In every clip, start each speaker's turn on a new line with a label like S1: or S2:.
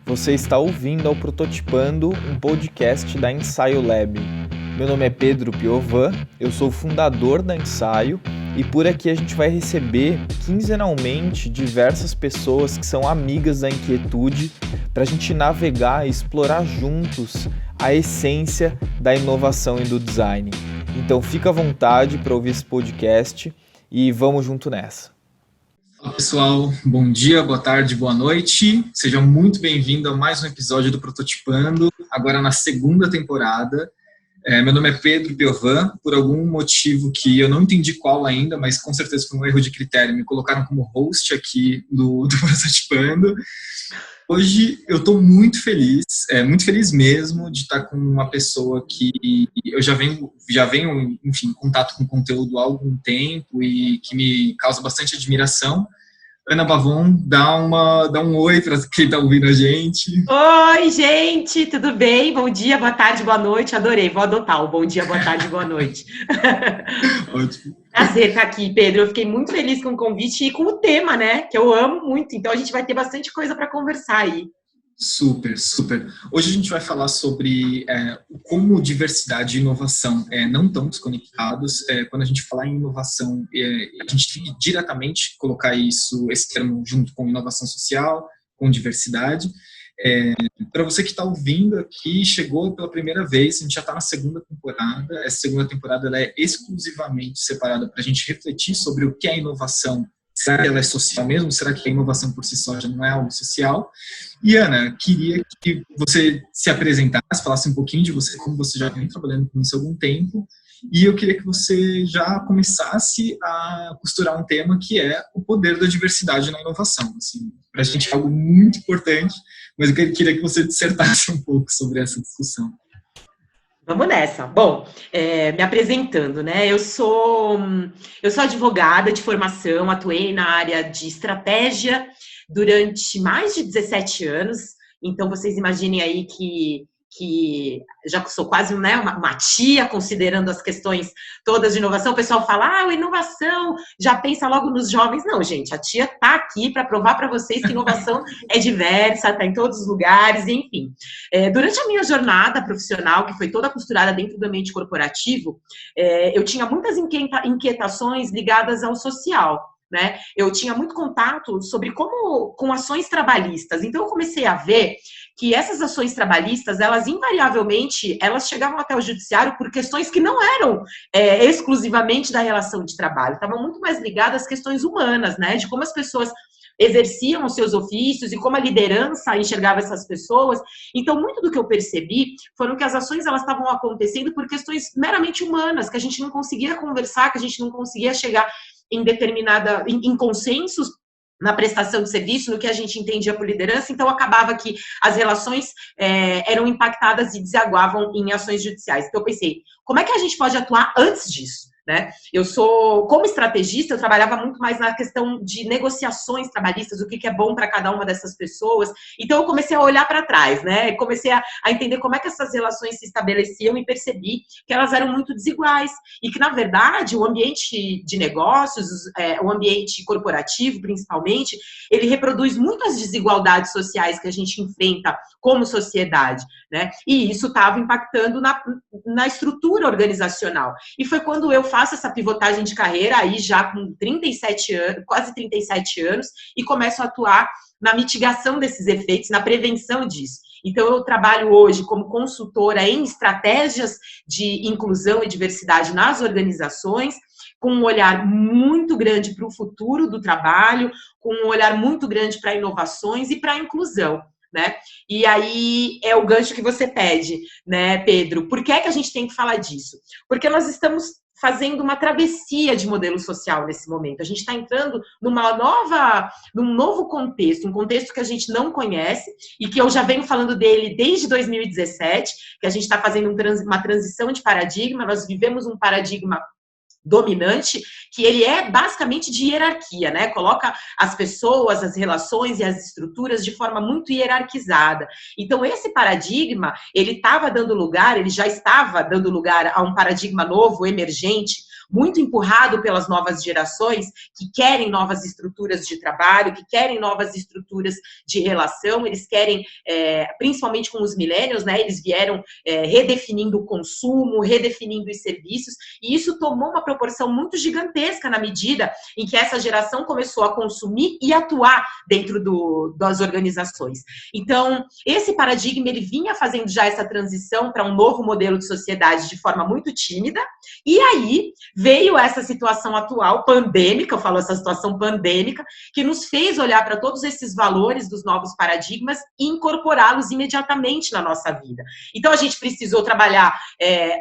S1: Você está ouvindo ao Prototipando, um podcast da Ensaio Lab. Meu nome é Pedro Piovan, eu sou fundador da Ensaio e por aqui a gente vai receber quinzenalmente diversas pessoas que são amigas da inquietude para a gente navegar e explorar juntos a essência da inovação e do design. Então fica à vontade para ouvir esse podcast e vamos junto nessa.
S2: Olá pessoal, bom dia, boa tarde, boa noite. Seja muito bem-vindo a mais um episódio do Prototipando, agora na segunda temporada. Meu nome é Pedro Piovan, por algum motivo que eu não entendi qual ainda, mas com certeza foi um erro de critério, me colocaram como host aqui do Prototipando. Hoje eu estou muito feliz mesmo de estar com uma pessoa que eu já venho enfim, em contato com conteúdo há algum tempo e que me causa bastante admiração. Ana Bavon, dá um oi para quem está ouvindo a gente.
S3: Oi, gente, tudo bem? Bom dia, boa tarde, boa noite. Adorei, vou adotar o bom dia, boa tarde, boa noite.
S2: Ótimo.
S3: Prazer estar aqui, Pedro. Eu fiquei muito feliz com o convite e com o tema, né? Que eu amo muito. Então a gente vai ter bastante coisa para conversar aí.
S2: Super, super. Hoje a gente vai falar sobre como diversidade e inovação não estão desconectados. Quando a gente falar em inovação, a gente tem que diretamente colocar esse termo junto com inovação social, com diversidade. Para você que está ouvindo aqui, chegou pela primeira vez, a gente já está na segunda temporada. Essa segunda temporada ela é exclusivamente separada para a gente refletir sobre o que é inovação. Será que ela é social mesmo? Será que a inovação por si só já não é algo social? E, Ana, queria que você se apresentasse, falasse um pouquinho de você, como você já vem trabalhando com isso há algum tempo. E eu queria que você já começasse a costurar um tema que é o poder da diversidade na inovação. Assim, para a gente é algo muito importante, mas eu queria que você dissertasse um pouco sobre essa discussão.
S3: Vamos nessa. Bom, me apresentando, né? Eu sou advogada de formação, atuei na área de estratégia durante mais de 17 anos. Então, vocês imaginem aí que já sou quase uma tia, considerando as questões todas de inovação. O pessoal fala, inovação, já pensa logo nos jovens. Não, gente, a tia está aqui para provar para vocês que inovação é diversa, está em todos os lugares, enfim. Durante a minha jornada profissional, que foi toda costurada dentro do ambiente corporativo, eu tinha muitas inquietações ligadas ao social. Né? Eu tinha muito contato com ações trabalhistas. Então, eu comecei a ver que essas ações trabalhistas, elas invariavelmente, elas chegavam até o judiciário por questões que não eram exclusivamente da relação de trabalho, estavam muito mais ligadas às questões humanas, né? De como as pessoas exerciam os seus ofícios e como a liderança enxergava essas pessoas. Então, muito do que eu percebi foram que as ações elas estavam acontecendo por questões meramente humanas, que a gente não conseguia conversar, que a gente não conseguia chegar em consensos na prestação de serviço, no que a gente entendia por liderança, então acabava que as relações eram impactadas e desaguavam em ações judiciais. Então eu pensei, como é que a gente pode atuar antes disso? Né? Como estrategista, eu trabalhava muito mais na questão de negociações trabalhistas, o que é bom para cada uma dessas pessoas. Então, eu comecei a olhar para trás, né? Comecei a entender como é que essas relações se estabeleciam e percebi que elas eram muito desiguais e que, na verdade, o ambiente de negócios, o ambiente corporativo, principalmente, ele reproduz muitas desigualdades sociais que a gente enfrenta como sociedade, né? E isso estava impactando na estrutura organizacional. E foi quando eu faço essa pivotagem de carreira, aí já com 37 anos, quase 37 anos, e começo a atuar na mitigação desses efeitos, na prevenção disso. Então, eu trabalho hoje como consultora em estratégias de inclusão e diversidade nas organizações, com um olhar muito grande para o futuro do trabalho, com um olhar muito grande para inovações e para a inclusão. Né? E aí é o gancho que você pede, né, Pedro? Por que é que a gente tem que falar disso? Porque nós estamos fazendo uma travessia de modelo social nesse momento. A gente está entrando num novo contexto, um contexto que a gente não conhece e que eu já venho falando dele desde 2017, que a gente está fazendo uma transição de paradigma. Nós vivemos um paradigma dominante, que ele é basicamente de hierarquia, né? Coloca as pessoas, as relações e as estruturas de forma muito hierarquizada. Então, esse paradigma, ele já estava dando lugar a um paradigma novo, emergente, muito empurrado pelas novas gerações que querem novas estruturas de trabalho, que querem novas estruturas de relação, eles querem, principalmente com os millennials, né, eles vieram redefinindo o consumo, redefinindo os serviços, e isso tomou uma proporção muito gigantesca na medida em que essa geração começou a consumir e atuar dentro das organizações. Então, esse paradigma, ele vinha fazendo já essa transição para um novo modelo de sociedade de forma muito tímida, e aí veio essa situação atual, pandêmica, eu falo essa situação pandêmica, que nos fez olhar para todos esses valores dos novos paradigmas e incorporá-los imediatamente na nossa vida. Então, a gente precisou trabalhar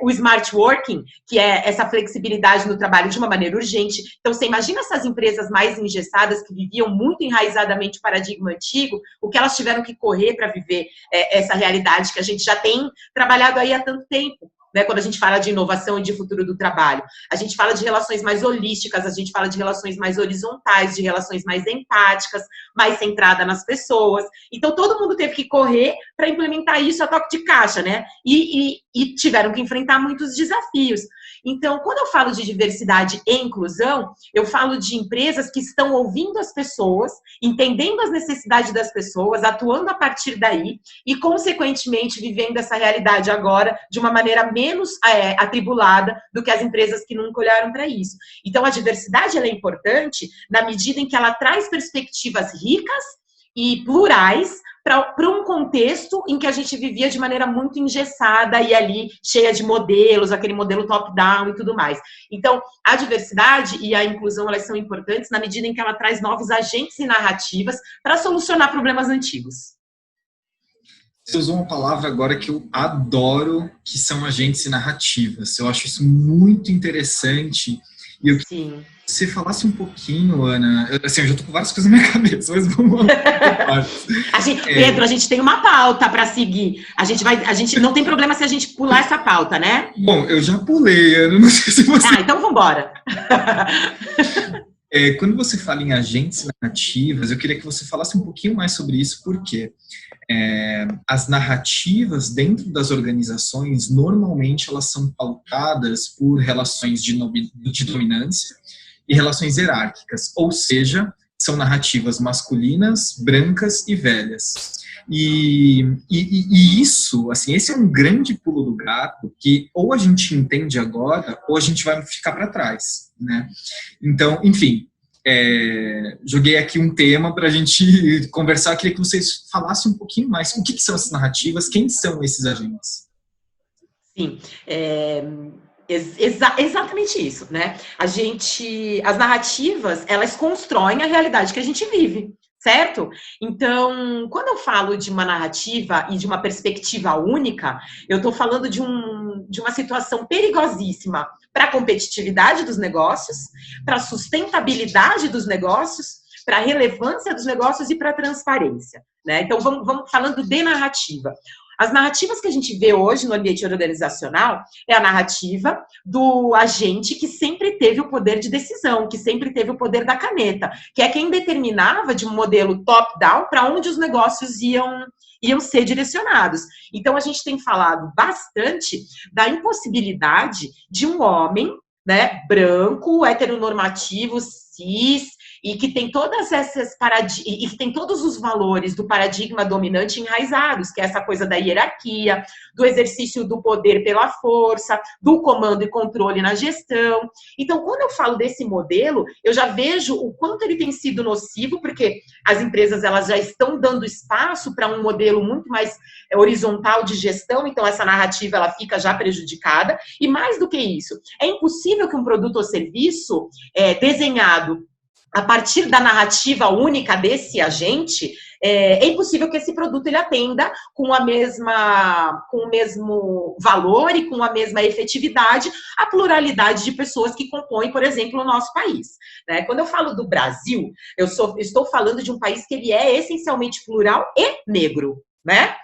S3: o smart working, que é essa flexibilidade no trabalho de uma maneira urgente. Então, você imagina essas empresas mais engessadas, que viviam muito enraizadamente o paradigma antigo, o que elas tiveram que correr para viver essa realidade que a gente já tem trabalhado aí há tanto tempo. Né, quando a gente fala de inovação e de futuro do trabalho, a gente fala de relações mais holísticas, a gente fala de relações mais horizontais, de relações mais empáticas, mais centradas nas pessoas. Então, todo mundo teve que correr para implementar isso a toque de caixa, né? E tiveram que enfrentar muitos desafios. Então, quando eu falo de diversidade e inclusão, eu falo de empresas que estão ouvindo as pessoas, entendendo as necessidades das pessoas, atuando a partir daí e, consequentemente, vivendo essa realidade agora de uma maneira menos atribulada do que as empresas que nunca olharam para isso. Então, a diversidade ela é importante na medida em que ela traz perspectivas ricas e plurais para um contexto em que a gente vivia de maneira muito engessada e ali cheia de modelos, aquele modelo top-down e tudo mais. Então, a diversidade e a inclusão, elas são importantes na medida em que ela traz novos agentes e narrativas para solucionar problemas antigos.
S2: Você usou uma palavra agora que eu adoro, que são agentes e narrativas. Eu acho isso muito interessante. E eu queria que você falasse um pouquinho, Ana. Eu já estou com várias coisas na minha cabeça, mas vamos lá.
S3: Pedro, a gente tem uma pauta para seguir. A gente não tem problema se a gente pular essa pauta, né?
S2: Bom, eu já pulei, Ana. Não sei se você...
S3: então vamos embora.
S2: Quando você fala em agentes narrativas, eu queria que você falasse um pouquinho mais sobre isso, porque as narrativas dentro das organizações, normalmente elas são pautadas por relações de dominância e relações hierárquicas, ou seja, são narrativas masculinas, brancas e velhas. E isso, assim, esse é um grande pulo do gato que ou a gente entende agora ou a gente vai ficar para trás, né? Então, enfim, joguei aqui um tema para a gente conversar. Queria que vocês falassem um pouquinho mais o que são essas narrativas, quem são esses agentes?
S3: Sim, exatamente isso, né? As narrativas, elas constroem a realidade que a gente vive. Certo? Então, quando eu falo de uma narrativa e de uma perspectiva única, eu estou falando de uma situação perigosíssima para a competitividade dos negócios, para a sustentabilidade dos negócios, para a relevância dos negócios e para a transparência, né? Então, vamos falando de narrativa. As narrativas que a gente vê hoje no ambiente organizacional é a narrativa do agente que sempre teve o poder de decisão, que sempre teve o poder da caneta, que é quem determinava de um modelo top-down para onde os negócios iam ser direcionados. Então, a gente tem falado bastante da impossibilidade de um homem, né, branco, heteronormativo, cis, e que tem e que tem todos os valores do paradigma dominante enraizados, que é essa coisa da hierarquia, do exercício do poder pela força, do comando e controle na gestão. Então, quando eu falo desse modelo, eu já vejo o quanto ele tem sido nocivo, porque as empresas elas já estão dando espaço para um modelo muito mais horizontal de gestão, então essa narrativa ela fica já prejudicada. E mais do que isso, é impossível que um produto ou serviço desenhado a partir da narrativa única desse agente, é impossível que esse produto ele atenda com o mesmo valor e com a mesma efetividade a pluralidade de pessoas que compõem, por exemplo, o nosso país, né? Quando eu falo do Brasil, estou falando de um país que ele é essencialmente plural e negro, né?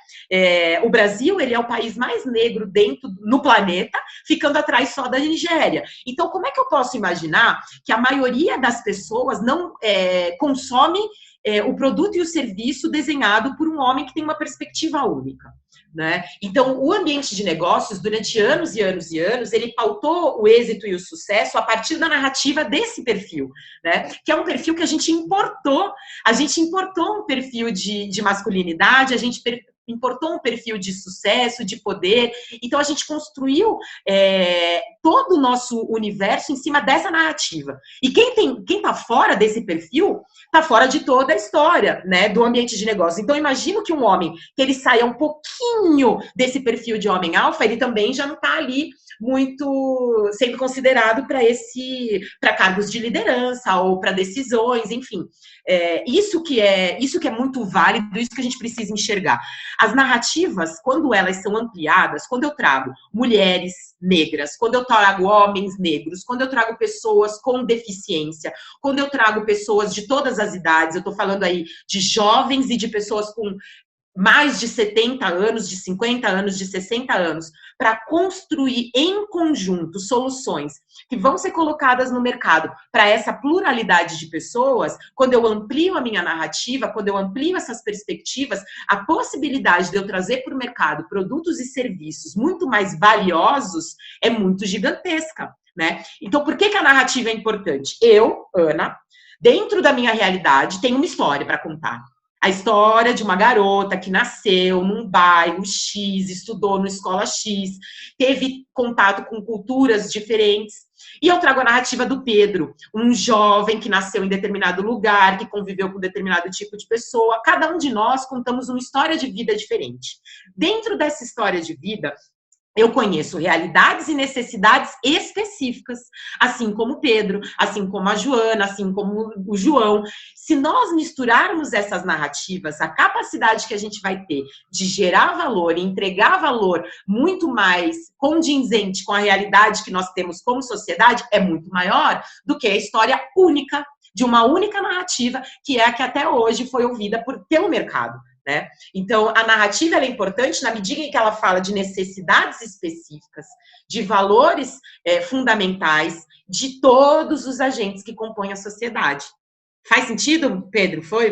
S3: O Brasil ele é o país mais negro no planeta, ficando atrás só da Nigéria. Então, como é que eu posso imaginar que a maioria das pessoas não consome o produto e o serviço desenhado por um homem que tem uma perspectiva única? né? Então, o ambiente de negócios, durante anos e anos e anos, ele pautou o êxito e o sucesso a partir da narrativa desse perfil, né? Que é um perfil que a gente importou um perfil de masculinidade, importou um perfil de sucesso, de poder. Então, a gente construiu todo o nosso universo em cima dessa narrativa. E quem está fora desse perfil, está fora de toda a história, né, do ambiente de negócio. Então, imagino que um homem, que ele saia um pouquinho desse perfil de homem alfa, ele também já não está ali muito sendo considerado para cargos de liderança ou para decisões, enfim. Isso que é muito válido, isso que a gente precisa enxergar. As narrativas, quando elas são ampliadas, quando eu trago mulheres negras, quando eu trago homens negros, quando eu trago pessoas com deficiência, quando eu trago pessoas de todas as idades, eu estou falando aí de jovens e de pessoas com mais de 70 anos, de 50 anos, de 60 anos, para construir em conjunto soluções que vão ser colocadas no mercado para essa pluralidade de pessoas. Quando eu amplio a minha narrativa, quando eu amplio essas perspectivas, a possibilidade de eu trazer para o mercado produtos e serviços muito mais valiosos é muito gigantesca, né? Então, por que a narrativa é importante? Eu, Ana, dentro da minha realidade, tenho uma história para contar. A história de uma garota que nasceu num bairro X, estudou na escola X, teve contato com culturas diferentes. E eu trago a narrativa do Pedro, um jovem que nasceu em determinado lugar, que conviveu com determinado tipo de pessoa. Cada um de nós contamos uma história de vida diferente. Dentro dessa história de vida, eu conheço realidades e necessidades específicas, assim como o Pedro, assim como a Joana, assim como o João. Se nós misturarmos essas narrativas, a capacidade que a gente vai ter de gerar valor e entregar valor muito mais condizente com a realidade que nós temos como sociedade é muito maior do que a história única, de uma única narrativa, que é a que até hoje foi ouvida pelo mercado. Né? Então, a narrativa é importante na medida em que ela fala de necessidades específicas, de valores fundamentais de todos os agentes que compõem a sociedade. Faz sentido, Pedro? Foi?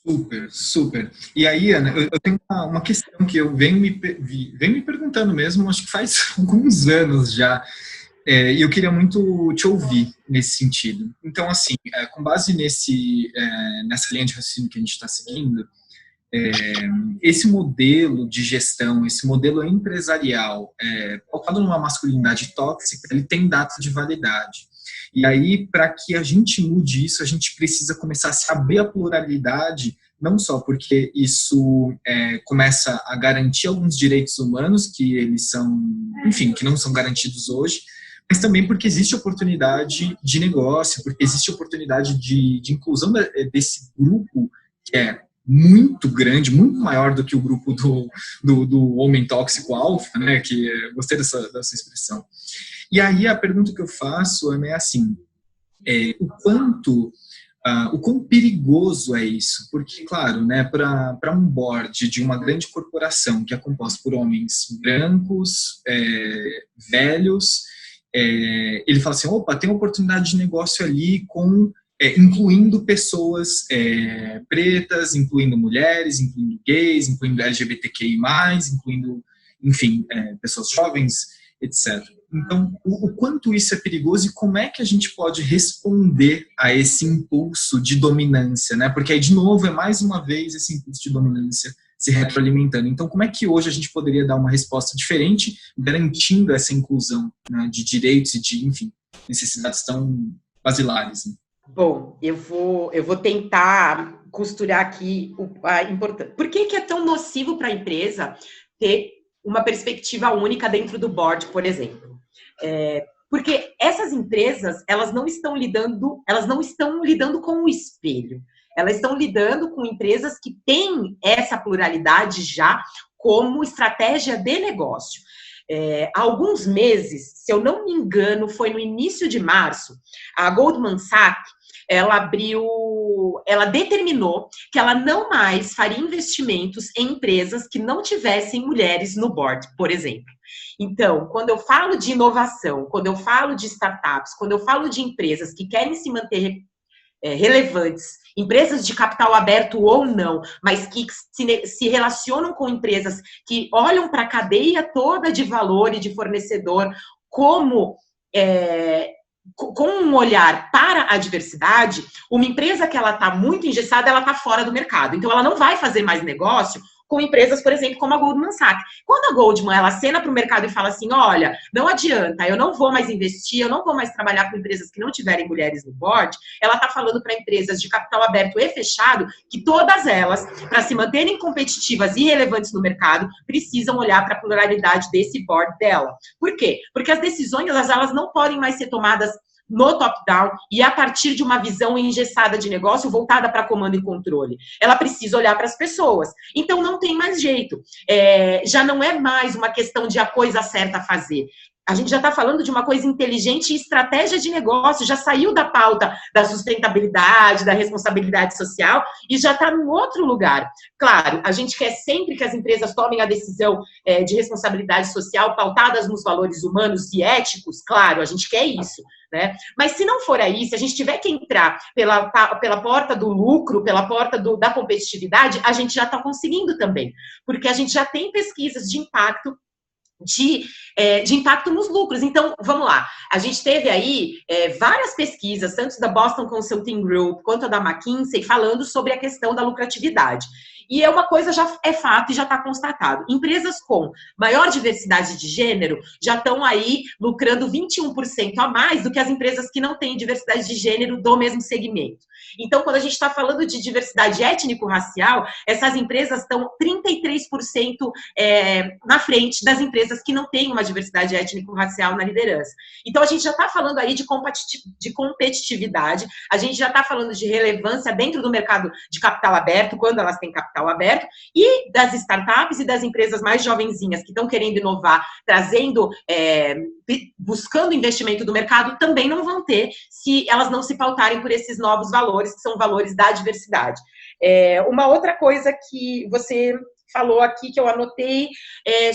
S2: Super, super. E aí, Ana, eu tenho uma questão que eu venho me perguntando mesmo, acho que faz alguns anos já, e eu queria muito te ouvir nesse sentido. Então, assim, com base nessa linha de raciocínio que a gente está seguindo, esse modelo de gestão, esse modelo empresarial, pautado numa masculinidade tóxica, ele tem data de validade. E aí, para que a gente mude isso, a gente precisa começar a se abrir à pluralidade, não só porque isso começa a garantir alguns direitos humanos que eles são, enfim, que não são garantidos hoje, mas também porque existe oportunidade de negócio, porque existe oportunidade de inclusão desse grupo que é muito grande, muito maior do que o grupo do homem tóxico alfa, né? Que gostei dessa expressão. E aí a pergunta que eu faço é assim, o quão perigoso é isso? Porque, claro, né, para um board de uma grande corporação que é composto por homens brancos, velhos, ele fala assim, opa, tem uma oportunidade de negócio ali incluindo pessoas pretas, incluindo mulheres, incluindo gays, incluindo LGBTQI+, incluindo, enfim, pessoas jovens, etc. Então, o quanto isso é perigoso e como é que a gente pode responder a esse impulso de dominância, né? Porque aí, de novo, mais uma vez esse impulso de dominância se retroalimentando. Então, como é que hoje a gente poderia dar uma resposta diferente, garantindo essa inclusão, né, de direitos e de, enfim, necessidades tão basilares, né?
S3: Bom, eu vou tentar costurar aqui a importância. Por que é tão nocivo para a empresa ter uma perspectiva única dentro do board, por exemplo? Porque essas empresas, elas não estão lidando com o espelho. Elas estão lidando com empresas que têm essa pluralidade já como estratégia de negócio. Há alguns meses, se eu não me engano, foi no início de março, a Goldman Sachs, ela determinou que ela não mais faria investimentos em empresas que não tivessem mulheres no board, por exemplo. Então, quando eu falo de inovação, quando eu falo de startups, quando eu falo de empresas que querem se manter relevantes, empresas de capital aberto ou não, mas que se relacionam com empresas que olham para a cadeia toda de valor e de fornecedor como com um olhar para a diversidade, uma empresa que ela está muito engessada, ela está fora do mercado. Então, ela não vai fazer mais negócio com empresas, por exemplo, como a Goldman Sachs. Quando a Goldman, ela acena para o mercado e fala assim, olha, não adianta, eu não vou mais investir, eu não vou mais trabalhar com empresas que não tiverem mulheres no board, ela está falando para empresas de capital aberto e fechado que todas elas, para se manterem competitivas e relevantes no mercado, precisam olhar para a pluralidade desse board dela. Por quê? Porque as decisões, elas não podem mais ser tomadas no top-down e a partir de uma visão engessada de negócio voltada para comando e controle. Ela precisa olhar para as pessoas. Então, não tem mais jeito. Já não é mais uma questão de a coisa certa a fazer. A gente já está falando de uma coisa inteligente e estratégia de negócio, já saiu da pauta da sustentabilidade, da responsabilidade social e já está num outro lugar. Claro, a gente quer sempre que as empresas tomem a decisão de responsabilidade social pautadas nos valores humanos e éticos, claro, a gente quer isso, né? Mas se não for aí, se a gente tiver que entrar pela porta do lucro, pela porta da competitividade, a gente já está conseguindo também, porque a gente já tem pesquisas de impacto de impacto nos lucros. Então, vamos lá. A gente teve aí várias pesquisas, tanto da Boston Consulting Group quanto da McKinsey, falando sobre a questão da lucratividade. E é uma coisa, já é fato e já está constatado. Empresas com maior diversidade de gênero já estão aí lucrando 21% a mais do que as empresas que não têm diversidade de gênero do mesmo segmento. Então, quando a gente está falando de diversidade étnico-racial, essas empresas estão 33% na frente das empresas que não têm uma diversidade étnico-racial na liderança. Então, a gente já está falando aí de competitividade, a gente já está falando de relevância dentro do mercado de capital aberto, quando elas têm capital aberto, e das startups e das empresas mais jovenzinhas que estão querendo inovar, trazendo, buscando investimento do mercado, também não vão ter se elas não se pautarem por esses novos valores, que são valores da diversidade. Uma outra coisa que você falou aqui, que eu anotei,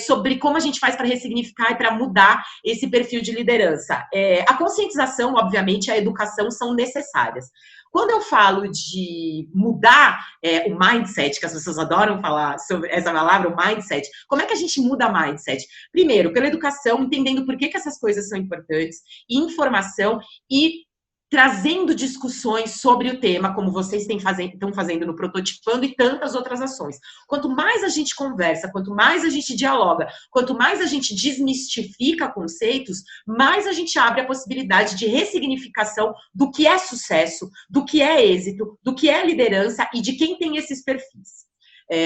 S3: sobre como a gente faz para ressignificar e para mudar esse perfil de liderança. A conscientização, obviamente, a educação são necessárias. Quando eu falo de mudar o mindset, que as pessoas adoram falar sobre essa palavra, o mindset, como é que a gente muda o mindset? Primeiro, pela educação, entendendo por que essas coisas são importantes, informação e trazendo discussões sobre o tema, como vocês estão fazendo no Prototipando e tantas outras ações. Quanto mais a gente conversa, quanto mais a gente dialoga, quanto mais a gente desmistifica conceitos, mais a gente abre a possibilidade de ressignificação do que é sucesso, do que é êxito, do que é liderança e de quem tem esses perfis.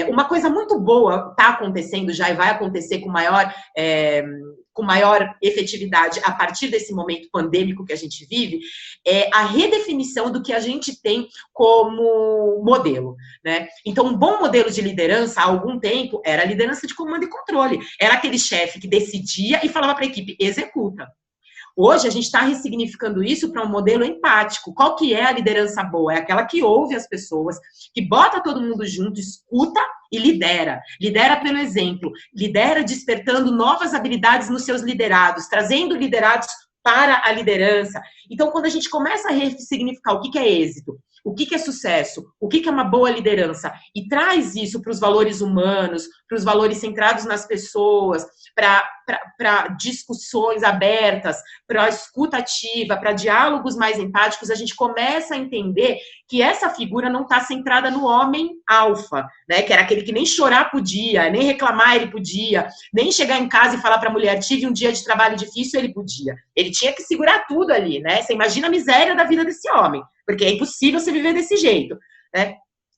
S3: Uma coisa muito boa está acontecendo já e vai acontecer com maior efetividade a partir desse momento pandêmico que a gente vive, é a redefinição do que a gente tem como modelo, né? Então, um bom modelo de liderança, há algum tempo, era a liderança de comando e controle. Era aquele chefe que decidia e falava para a equipe, executa. Hoje, a gente está ressignificando isso para um modelo empático. Qual que é a liderança boa? É aquela que ouve as pessoas, que bota todo mundo junto, escuta e lidera. Lidera pelo exemplo. Lidera despertando novas habilidades nos seus liderados, trazendo liderados para a liderança. Então, quando a gente começa a ressignificar o que é êxito, o que é sucesso, o que é uma boa liderança, e traz isso para os valores humanos, para os valores centrados nas pessoas, para discussões abertas, para escuta ativa, para diálogos mais empáticos, a gente começa a entender que essa figura não está centrada no homem alfa, né? Que era aquele que nem chorar podia, nem reclamar ele podia, nem chegar em casa e falar para a mulher, tive um dia de trabalho difícil, ele podia. Ele tinha que segurar tudo ali, né? Você imagina a miséria da vida desse homem, porque é impossível você viver desse jeito, né?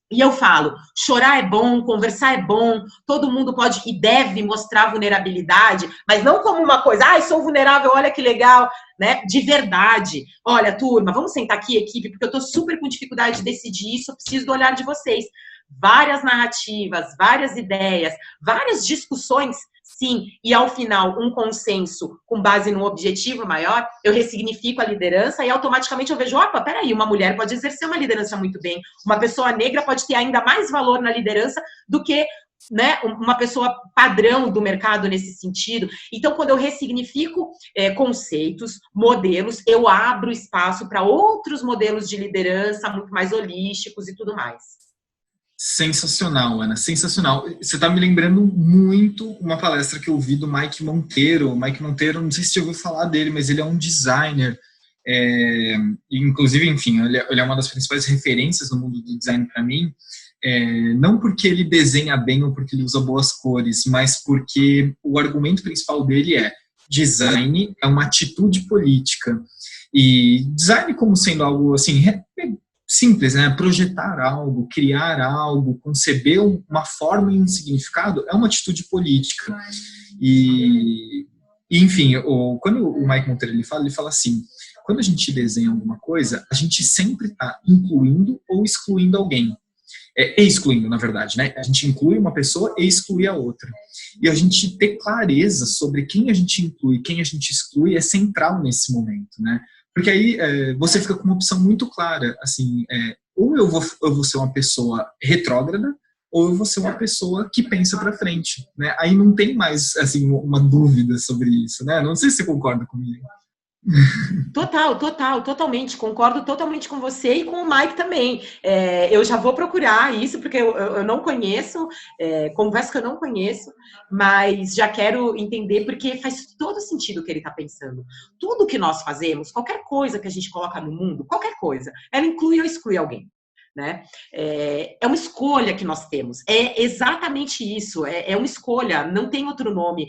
S3: E eu falo, chorar é bom, conversar é bom, todo mundo pode e deve mostrar vulnerabilidade, mas não como uma coisa, sou vulnerável, olha que legal, né? De verdade. Olha, turma, vamos sentar aqui, equipe, porque eu tô super com dificuldade de decidir isso, eu preciso do olhar de vocês. Várias narrativas, várias ideias, várias discussões, sim, e ao final um consenso com base num objetivo maior, eu ressignifico a liderança e automaticamente eu vejo, opa, peraí, uma mulher pode exercer uma liderança muito bem, uma pessoa negra pode ter ainda mais valor na liderança do que né, uma pessoa padrão do mercado nesse sentido. Então, quando eu ressignifico conceitos, modelos, eu abro espaço para outros modelos de liderança muito mais holísticos e tudo mais.
S2: Sensacional, Ana, sensacional. Você está me lembrando muito uma palestra que eu vi do Mike Monteiro. O Mike Monteiro, não sei se você ouviu falar dele, mas ele é um designer. Inclusive, enfim, ele é uma das principais referências no mundo do design para mim. Não porque ele desenha bem ou porque ele usa boas cores, mas porque o argumento principal dele é: design é uma atitude política. E design como sendo algo assim simples, né? Projetar algo, criar algo, conceber uma forma e um significado é uma atitude política. E enfim, quando o Mike Monteiro ele fala assim: quando a gente desenha alguma coisa, a gente sempre está incluindo ou excluindo alguém. Excluindo, na verdade, né? A gente inclui uma pessoa e exclui a outra. E a gente ter clareza sobre quem a gente inclui e quem a gente exclui é central nesse momento, né? Porque aí você fica com uma opção muito clara, assim, ou eu vou ser uma pessoa retrógrada, ou eu vou ser uma pessoa que pensa para frente, né? Aí não tem mais, assim, uma dúvida sobre isso, né? Não sei se você concorda comigo.
S3: Totalmente, concordo totalmente com você e com o Mike também. Eu já vou procurar isso, porque eu não conheço, confesso que eu não conheço, mas já quero entender, porque faz todo sentido o que ele está pensando. Tudo que nós fazemos, qualquer coisa que a gente coloca no mundo, qualquer coisa, ela inclui ou exclui alguém. Né? É uma escolha que nós temos, é exatamente isso, é uma escolha, não tem outro nome.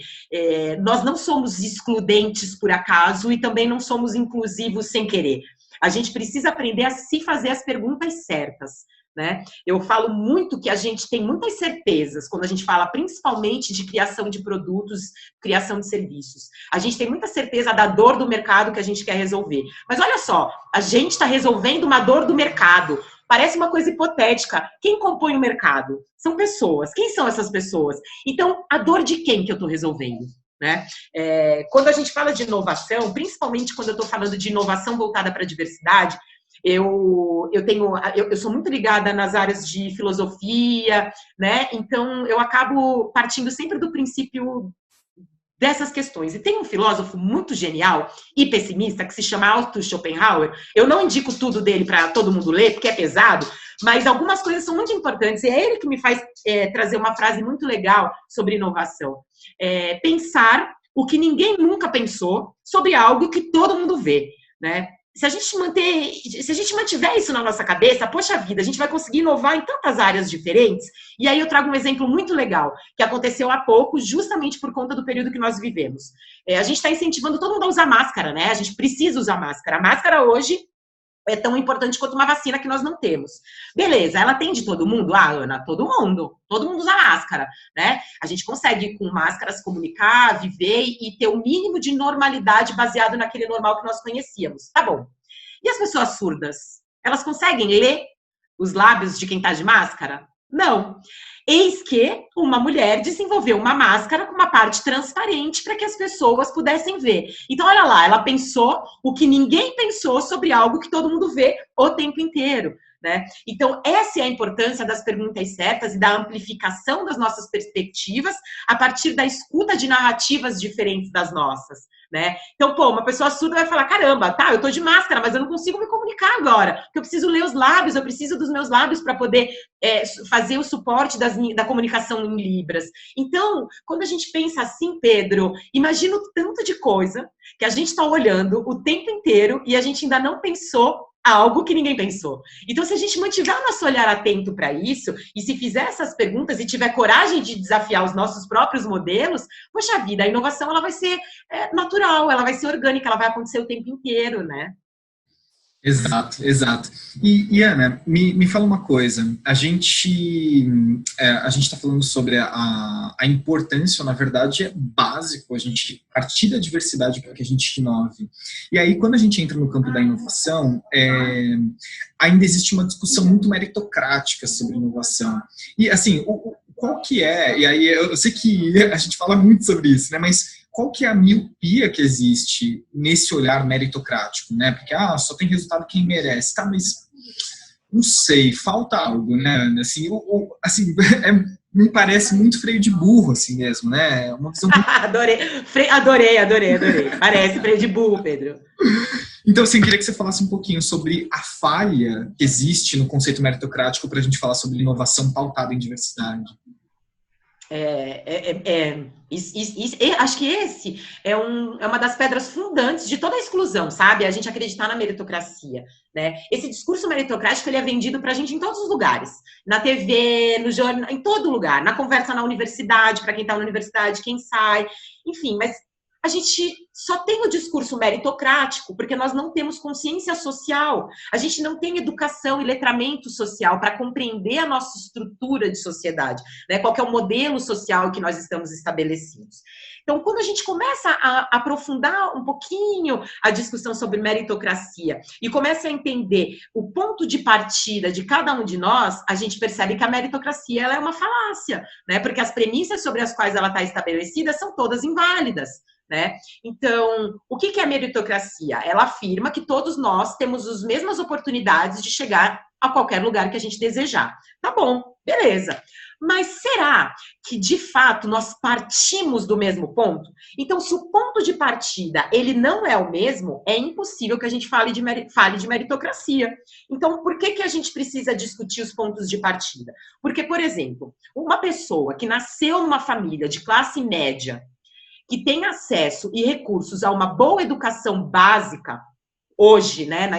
S3: Nós não somos excludentes por acaso e também não somos inclusivos sem querer. A gente precisa aprender a se fazer as perguntas certas. Né? Eu falo muito que a gente tem muitas certezas quando a gente fala principalmente de criação de produtos, criação de serviços. A gente tem muita certeza da dor do mercado que a gente quer resolver. Mas olha só, a gente está resolvendo uma dor do mercado. Parece uma coisa hipotética. Quem compõe o mercado? São pessoas. Quem são essas pessoas? Então, a dor de quem que eu estou resolvendo? Né? Quando a gente fala de inovação, principalmente quando eu estou falando de inovação voltada para a diversidade, eu sou muito ligada nas áreas de filosofia, né? Então eu acabo partindo sempre do princípio dessas questões. E tem um filósofo muito genial e pessimista que se chama Arthur Schopenhauer. Eu não indico tudo dele para todo mundo ler, porque é pesado, mas algumas coisas são muito importantes. E é ele que me faz trazer uma frase muito legal sobre inovação. Pensar o que ninguém nunca pensou sobre algo que todo mundo vê, né? Se a gente mantiver isso na nossa cabeça, poxa vida, a gente vai conseguir inovar em tantas áreas diferentes. E aí eu trago um exemplo muito legal, que aconteceu há pouco, justamente por conta do período que nós vivemos. A gente está incentivando todo mundo a usar máscara, né? A gente precisa usar máscara. A máscara hoje é tão importante quanto uma vacina que nós não temos. Beleza, ela atende todo mundo? Ah, Ana, todo mundo usa máscara, né? A gente consegue com máscara se comunicar, viver e ter o mínimo de normalidade baseado naquele normal que nós conhecíamos. Tá bom. E as pessoas surdas? Elas conseguem ler os lábios de quem tá de máscara? Não. Eis que uma mulher desenvolveu uma máscara com uma parte transparente para que as pessoas pudessem ver. Então, olha lá, ela pensou o que ninguém pensou sobre algo que todo mundo vê o tempo inteiro. Né? Então, essa é a importância das perguntas certas e da amplificação das nossas perspectivas a partir da escuta de narrativas diferentes das nossas. Né? Então, uma pessoa surda vai falar, caramba, tá, eu tô de máscara, mas eu não consigo me comunicar agora, porque eu preciso ler os lábios, eu preciso dos meus lábios para poder fazer o suporte da comunicação em Libras. Então, quando a gente pensa assim, Pedro, imagina o tanto de coisa que a gente está olhando o tempo inteiro e a gente ainda não pensou algo que ninguém pensou. Então, se a gente mantiver o nosso olhar atento para isso, e se fizer essas perguntas e tiver coragem de desafiar os nossos próprios modelos, poxa vida, a inovação ela vai ser natural, ela vai ser orgânica, ela vai acontecer o tempo inteiro, né?
S2: Exato, exato. E Ana, me fala uma coisa. A gente está falando sobre a importância, na verdade, é básico a gente partir da diversidade para que a gente inove. E aí, quando a gente entra no campo da inovação, ainda existe uma discussão muito meritocrática sobre inovação. E, assim, qual que é... E aí, eu sei que a gente fala muito sobre isso, né? Mas qual que é a miopia que existe nesse olhar meritocrático, né? Porque, só tem resultado quem merece. Tá, mas não sei, falta algo, né? Assim, me parece muito freio de burro, assim mesmo, né? Uma visão muito...
S3: Adorei. Parece freio de burro, Pedro.
S2: Então, assim, queria que você falasse um pouquinho sobre a falha que existe no conceito meritocrático para a gente falar sobre inovação pautada em diversidade.
S3: Acho que esse é uma das pedras fundantes de toda a exclusão, sabe? A gente acreditar na meritocracia, né? Esse discurso meritocrático, ele é vendido pra gente em todos os lugares. Na TV, no jornal, em todo lugar. Na conversa na universidade, para quem tá na universidade, quem sai. Enfim, mas a gente só tem o discurso meritocrático porque nós não temos consciência social. A gente não tem educação e letramento social para compreender a nossa estrutura de sociedade, né? Qual que é o modelo social que nós estamos estabelecidos. Então, quando a gente começa a aprofundar um pouquinho a discussão sobre meritocracia e começa a entender o ponto de partida de cada um de nós, a gente percebe que a meritocracia ela é uma falácia, né? Porque as premissas sobre as quais ela está estabelecida são todas inválidas, né? Então, o que é a meritocracia? Ela afirma que todos nós temos as mesmas oportunidades de chegar a qualquer lugar que a gente desejar. Tá bom, beleza. Mas será que, de fato, nós partimos do mesmo ponto? Então, se o ponto de partida ele não é o mesmo, é impossível que a gente fale de meritocracia. Então, por que a gente precisa discutir os pontos de partida? Porque, por exemplo, uma pessoa que nasceu numa família de classe média, que tem acesso e recursos a uma boa educação básica, hoje, né,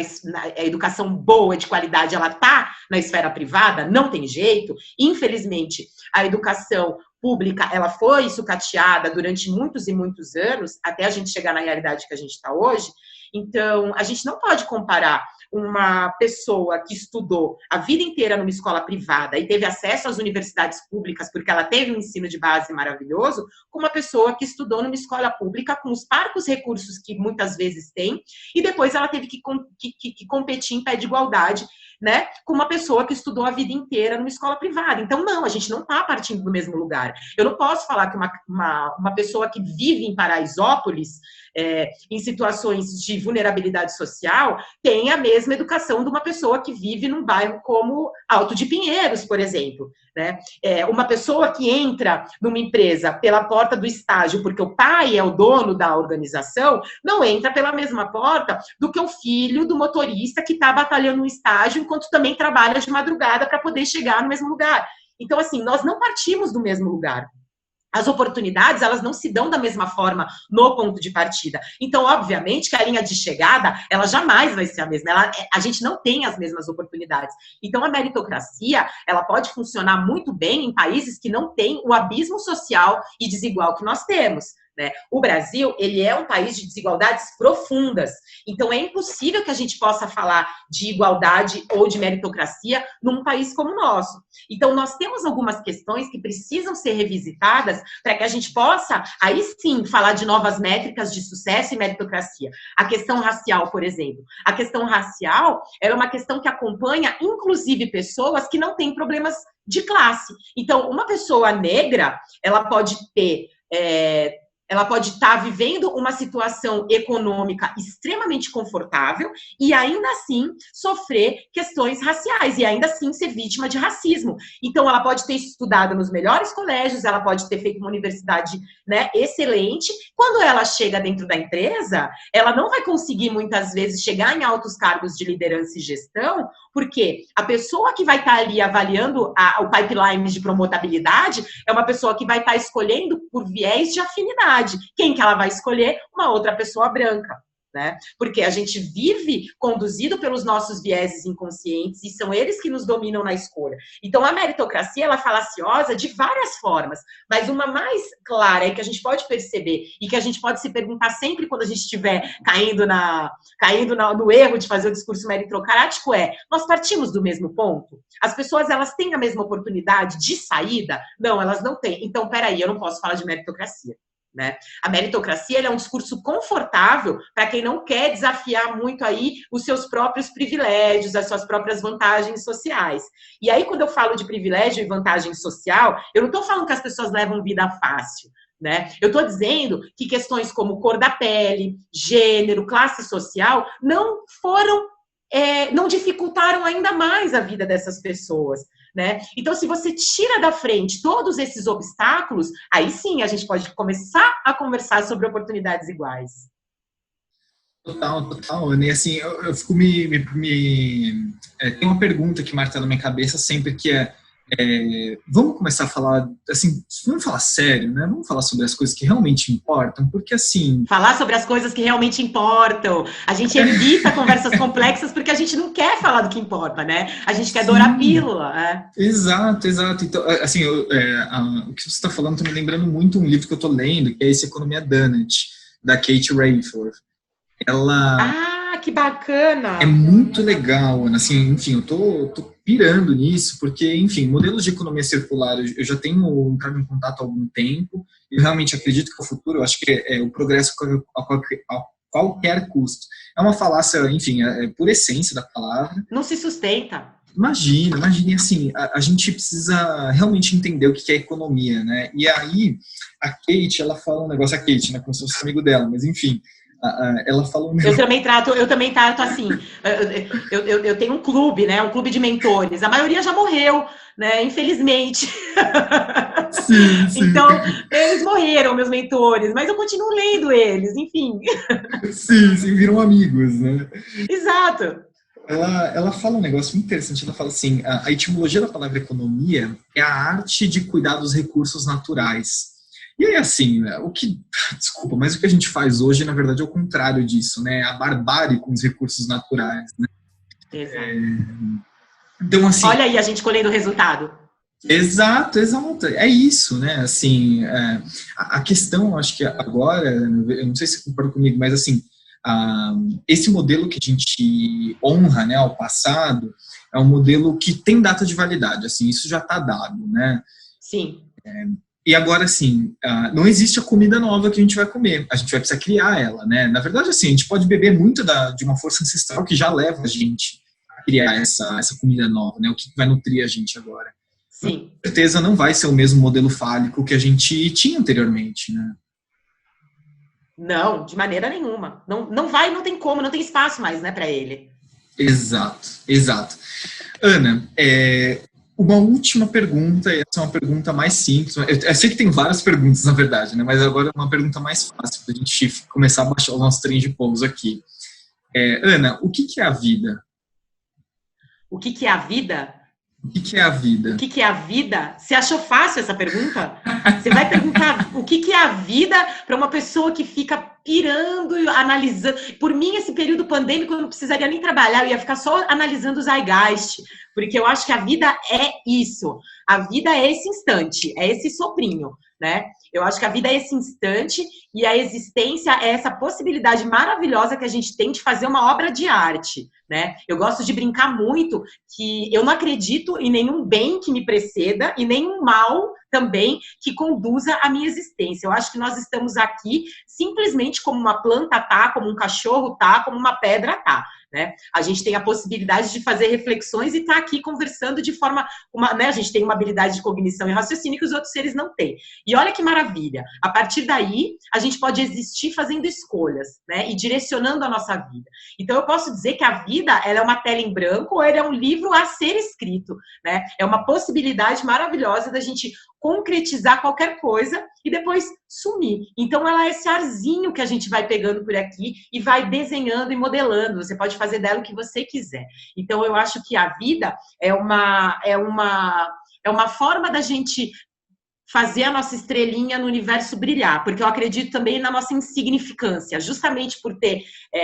S3: a educação boa, de qualidade, ela está na esfera privada, não tem jeito. Infelizmente, a educação pública, ela foi sucateada durante muitos e muitos anos, até a gente chegar na realidade que a gente está hoje. Então, a gente não pode comparar uma pessoa que estudou a vida inteira numa escola privada e teve acesso às universidades públicas porque ela teve um ensino de base maravilhoso, com uma pessoa que estudou numa escola pública com os parcos recursos que muitas vezes tem e depois ela teve que competir em pé de igualdade, né, com uma pessoa que estudou a vida inteira numa escola privada. Então, não, a gente não está partindo do mesmo lugar. Eu não posso falar que uma pessoa que vive em Paraisópolis, em situações de vulnerabilidade social, tem a mesma educação de uma pessoa que vive num bairro como Alto de Pinheiros, por exemplo, né? Uma pessoa que entra numa empresa pela porta do estágio, porque o pai é o dono da organização, não entra pela mesma porta do que o filho do motorista que está batalhando no estágio enquanto também trabalha de madrugada para poder chegar no mesmo lugar. Então, assim, nós não partimos do mesmo lugar. As oportunidades, elas não se dão da mesma forma no ponto de partida. Então, obviamente, que a linha de chegada, ela jamais vai ser a mesma. A gente não tem as mesmas oportunidades. Então, a meritocracia, ela pode funcionar muito bem em países que não têm o abismo social e desigual que nós temos, né? O Brasil, ele é um país de desigualdades profundas. Então, é impossível que a gente possa falar de igualdade ou de meritocracia num país como o nosso. Então, nós temos algumas questões que precisam ser revisitadas para que a gente possa, aí sim, falar de novas métricas de sucesso e meritocracia. A questão racial, por exemplo. A questão racial é uma questão que acompanha, inclusive, pessoas que não têm problemas de classe. Então, uma pessoa negra, ela pode ter... ela pode estar vivendo uma situação econômica extremamente confortável e ainda assim sofrer questões raciais e ainda assim ser vítima de racismo. Então, ela pode ter estudado nos melhores colégios, ela pode ter feito uma universidade, né, excelente. Quando ela chega dentro da empresa, ela não vai conseguir muitas vezes chegar em altos cargos de liderança e gestão, porque a pessoa que vai estar ali avaliando o pipeline de promotabilidade é uma pessoa que vai estar escolhendo por viés de afinidade. Quem que ela vai escolher? Uma outra pessoa branca, né? Porque a gente vive conduzido pelos nossos vieses inconscientes e são eles que nos dominam na escolha. Então, a meritocracia, ela é falaciosa de várias formas, mas uma mais clara e que a gente pode perceber e que a gente pode se perguntar sempre quando a gente estiver caindo no erro de fazer o discurso meritocrático nós partimos do mesmo ponto? As pessoas, elas têm a mesma oportunidade de saída? Não, elas não têm. Então, peraí, eu não posso falar de meritocracia. Né? A meritocracia é um discurso confortável para quem não quer desafiar muito aí os seus próprios privilégios, as suas próprias vantagens sociais. E aí, quando eu falo de privilégio e vantagem social, eu não estou falando que as pessoas levam vida fácil, né? Eu estou dizendo que questões como cor da pele, gênero, classe social não dificultaram ainda mais a vida dessas pessoas. né? Então, se você tira da frente todos esses obstáculos, aí sim a gente pode começar a conversar sobre oportunidades iguais.
S2: Total. E assim, eu fico tem uma pergunta que marca na minha cabeça sempre que vamos começar a falar, assim, vamos falar sério, né? Vamos falar sobre as coisas que realmente importam, porque assim...
S3: Falar sobre as coisas que realmente importam. A gente evita conversas complexas porque a gente não quer falar do que importa, né? A gente quer dourar a pílula, né?
S2: Exato. Então, assim, o que você está falando está me lembrando muito um livro que eu estou lendo, que é esse Economia Donut, da Kate Raworth. Ela...
S3: que bacana!
S2: É muito legal, assim, enfim, eu tô pirando nisso, porque, enfim, modelos de economia circular, eu já tenho entrado em contato há algum tempo, e realmente acredito que é o futuro, eu acho que é o progresso a qualquer custo. É uma falácia, enfim, por essência da palavra.
S3: Não se sustenta.
S2: Imagine assim, a gente precisa realmente entender o que é economia, né? E aí, a Kate, ela fala um negócio, a Kate, né, como se fosse amigo dela, mas enfim... ela falou
S3: eu também trato assim, eu tenho um clube, né, um clube de mentores, a maioria já morreu, né, infelizmente.
S2: Sim.
S3: Então, eles morreram, meus mentores, mas eu continuo lendo eles, enfim.
S2: Sim, viram amigos, né?
S3: Exato.
S2: Ela fala um negócio muito interessante, ela fala assim, a etimologia da palavra economia é a arte de cuidar dos recursos naturais. E aí, assim, desculpa, mas o que a gente faz hoje, na verdade, é o contrário disso, né? A barbárie com os recursos naturais, né?
S3: Exato.
S2: Então, assim...
S3: Olha aí a gente colhendo o resultado.
S2: Exato. É isso, né? Assim, a questão, acho que agora, eu não sei se você concorda comigo, mas, assim, esse modelo que a gente honra, né, ao passado, é um modelo que tem data de validade, assim, isso já está dado, né?
S3: Sim.
S2: E agora, assim, não existe a comida nova que a gente vai comer. A gente vai precisar criar ela, né? Na verdade, assim, a gente pode beber muito de uma força ancestral que já leva a gente a criar essa comida nova, né? O que vai nutrir a gente agora.
S3: Sim.
S2: Com certeza não vai ser o mesmo modelo fálico que a gente tinha anteriormente, né?
S3: Não, de maneira nenhuma. Não vai, não tem como, não tem espaço mais, né, para ele.
S2: Exato. Ana, uma última pergunta, essa é uma pergunta mais simples. Eu sei que tem várias perguntas, na verdade, né? Mas agora é uma pergunta mais fácil para a gente começar a baixar o nosso trem de pouso aqui. Ana, o que é a vida?
S3: O que é a vida?
S2: O que é a vida?
S3: O que é a vida? Você achou fácil essa pergunta? Você vai perguntar o que é a vida para uma pessoa que fica pirando, analisando. Por mim, esse período pandêmico, eu não precisaria nem trabalhar, eu ia ficar só analisando o Zeitgeist, porque eu acho que a vida é isso. A vida é esse instante, é esse soprinho, né? Eu acho que a vida é esse instante e a existência é essa possibilidade maravilhosa que a gente tem de fazer uma obra de arte, né? Eu gosto de brincar muito que eu não acredito em nenhum bem que me preceda e nenhum mal também que conduza a minha existência. Eu acho que nós estamos aqui simplesmente como uma planta tá, como um cachorro tá, como uma pedra tá, né? A gente tem a possibilidade de fazer reflexões e tá aqui conversando de forma, né? A gente tem uma habilidade de cognição e raciocínio que os outros seres não têm. E olha que maravilha, a partir daí a gente pode existir fazendo escolhas, né? E direcionando a nossa vida. Então eu posso dizer que a vida, ela é uma tela em branco ou ela é um livro a ser escrito, né? É uma possibilidade maravilhosa da gente concretizar qualquer coisa e depois sumir. Então ela é esse arzinho que a gente vai pegando por aqui e vai desenhando e modelando. Você pode fazer dela o que você quiser. Então eu acho que a vida é uma forma da gente fazer a nossa estrelinha no universo brilhar, porque eu acredito também na nossa insignificância, justamente por ter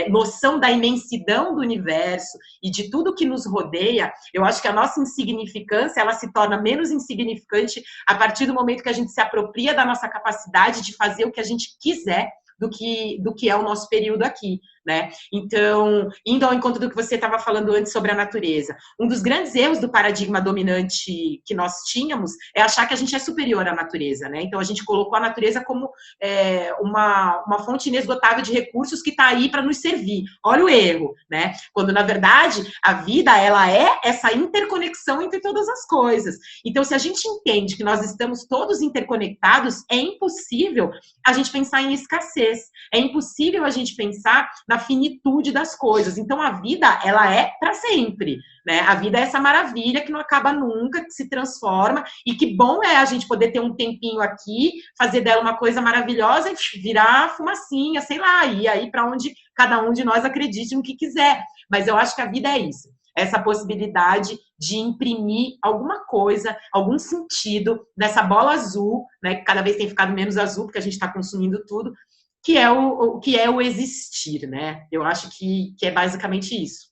S3: noção da imensidão do universo e de tudo que nos rodeia. Eu acho que a nossa insignificância, ela se torna menos insignificante a partir do momento que a gente se apropria da nossa capacidade de fazer o que a gente quiser do que é o nosso período aqui, né? Então, indo ao encontro do que você estava falando antes sobre a natureza, um dos grandes erros do paradigma dominante que nós tínhamos é achar que a gente é superior à natureza, né? Então, a gente colocou a natureza como uma fonte inesgotável de recursos que está aí para nos servir. Olha o erro, né? Quando, na verdade, a vida, ela é essa interconexão entre todas as coisas. Então, se a gente entende que nós estamos todos interconectados, é impossível a gente pensar em escassez. É impossível a gente pensar na finitude das coisas. Então, a vida, ela é para sempre, né? A vida é essa maravilha que não acaba nunca, que se transforma, e que bom é a gente poder ter um tempinho aqui, fazer dela uma coisa maravilhosa e virar fumacinha, sei lá, e aí para onde cada um de nós acredite no que quiser. Mas eu acho que a vida é isso, essa possibilidade de imprimir alguma coisa, algum sentido nessa bola azul, né, que cada vez tem ficado menos azul, porque a gente está consumindo tudo, que é o existir, né? Eu acho que é basicamente isso.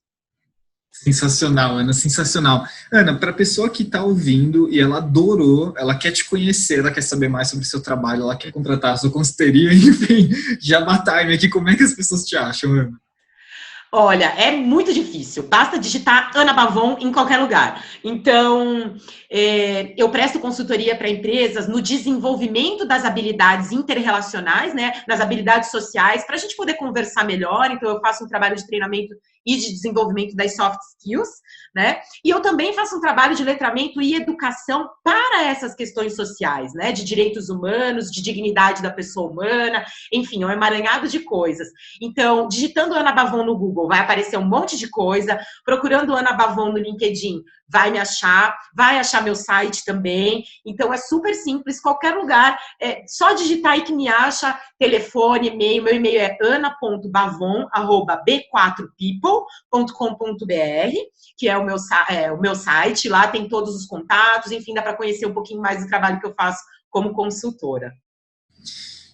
S2: Sensacional, Ana, sensacional. Ana, para a pessoa que está ouvindo e ela adorou, ela quer te conhecer, ela quer saber mais sobre o seu trabalho, ela quer contratar a sua consultoria, enfim, Jabá Time aqui, como é que as pessoas te acham, Ana?
S3: Olha, é muito difícil. Basta digitar Ana Bavon em qualquer lugar. Então, eu presto consultoria para empresas no desenvolvimento das habilidades interrelacionais, né, das habilidades sociais, para a gente poder conversar melhor. Então, eu faço um trabalho de treinamento e de desenvolvimento das soft skills, né? E eu também faço um trabalho de letramento e educação para essas questões sociais, né? De direitos humanos, de dignidade da pessoa humana, enfim, é um emaranhado de coisas. Então, digitando Ana Bavon no Google, vai aparecer um monte de coisa. Procurando Ana Bavon no LinkedIn, vai me achar, vai achar meu site também. Então, é super simples, qualquer lugar, só digitar aí que me acha, telefone, e-mail. Meu e-mail é ana.bavon@b4people.com.br, que é o meu site. Lá tem todos os contatos, enfim, dá para conhecer um pouquinho mais do trabalho que eu faço como consultora.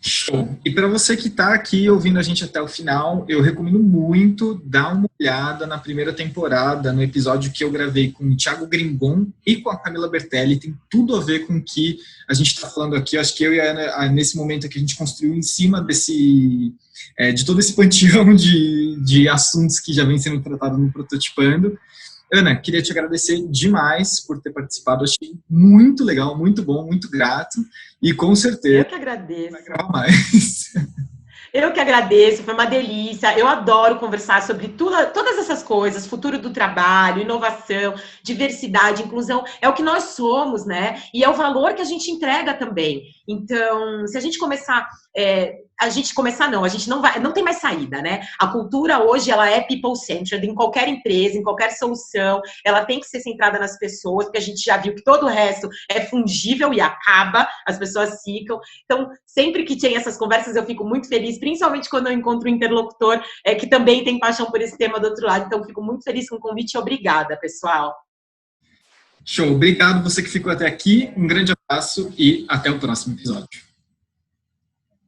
S2: Show. E para você que está aqui ouvindo a gente até o final, eu recomendo muito dar uma olhada na primeira temporada, no episódio que eu gravei com o Thiago Gringon e com a Camila Bertelli. Tem tudo a ver com o que a gente está falando aqui. Eu acho que eu e a Ana, nesse momento aqui, a gente construiu em cima de todo esse panteão de assuntos que já vem sendo tratado no Prototipando. Ana, queria te agradecer demais por ter participado. Achei muito legal, muito bom, muito grato. E com certeza
S3: Eu que agradeço.
S2: vai gravar mais.
S3: Eu que agradeço, foi uma delícia. Eu adoro conversar sobre todas essas coisas, futuro do trabalho, inovação, diversidade, inclusão. É o que nós somos, né? E é o valor que a gente entrega também. Então, se a gente começar... a gente não tem mais saída, né? A cultura hoje, ela é people-centered em qualquer empresa, em qualquer solução, ela tem que ser centrada nas pessoas, porque a gente já viu que todo o resto é fungível e acaba, as pessoas ficam. Então, sempre que tem essas conversas, eu fico muito feliz, principalmente quando eu encontro um interlocutor que também tem paixão por esse tema do outro lado. Então, fico muito feliz com o convite e obrigada, pessoal.
S2: Show, obrigado você que ficou até aqui, um grande abraço e até o próximo episódio.